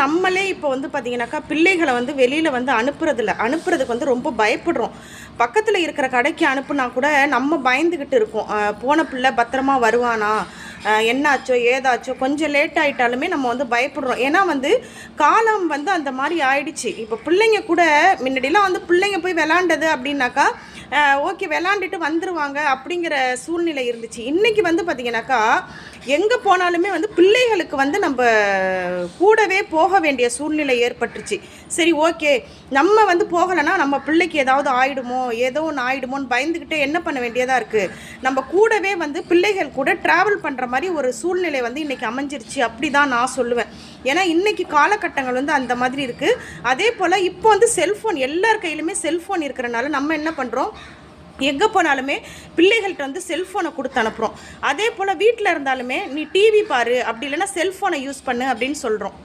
நம்மளே இப்போ வந்து பார்த்திங்கனாக்கா பிள்ளைகளை வந்து வெளியில் வந்து அனுப்புறதுக்கு வந்து ரொம்ப பயப்படுறோம். பக்கத்தில் இருக்கிற கடைக்கு அனுப்புனா கூட நம்ம பயந்துக்கிட்டு இருக்கோம். போன பிள்ளை பத்திரமா வருவானா, என்னாச்சோ ஏதாச்சோ கொஞ்சம் லேட் ஆகிட்டாலுமே நம்ம வந்து பயப்படுறோம். ஏன்னா வந்து காலம் வந்து அந்த மாதிரி ஆயிடுச்சு. இப்போ பிள்ளைங்க கூட முன்னாடிலாம் வந்து பிள்ளைங்க போய் விளாண்டது அப்படின்னாக்கா ஓகே விளாண்டுட்டு வந்துடுவாங்க அப்படிங்கிற சூழ்நிலை இருந்துச்சு. இன்றைக்கி வந்து பார்த்திங்கனாக்கா எங்கே போனாலுமே வந்து பிள்ளைகளுக்கு வந்து நம்ம கூடவே போக வேண்டிய சூழ்நிலை ஏற்பட்டுருச்சு. சரி ஓகே, நம்ம வந்து போகலைன்னா நம்ம பிள்ளைக்கு ஏதாவது ஆகிடுமோ, ஏதோ ஒன்று ஆகிடுமோன்னு பயந்துக்கிட்டே என்ன பண்ண வேண்டியதாக இருக்குது. நம்ம கூடவே வந்து பிள்ளைகள் கூட ட்ராவல் பண்ணுற மாதிரி ஒரு சூழ்நிலை வந்து இன்றைக்கி அமைஞ்சிருச்சு அப்படி தான் நான் சொல்லுவேன். ஏன்னா இன்றைக்கி காலகட்டங்கள் வந்து அந்த மாதிரி இருக்குது. அதே போல் இப்போ வந்து செல்ஃபோன் எல்லார் கையிலுமே செல்ஃபோன் இருக்கிறனால நம்ம என்ன பண்ணுறோம், எங்கே போனாலுமே பிள்ளைகள்கிட்ட வந்து செல்ஃபோனை கொடுத்து அனுப்புகிறோம். அதே போல் வீட்டில் இருந்தாலுமே நீ டிவி பாரு, அப்படி இல்லைன்னா செல்ஃபோனை யூஸ் பண்ணு அப்படின்னு சொல்கிறோம்.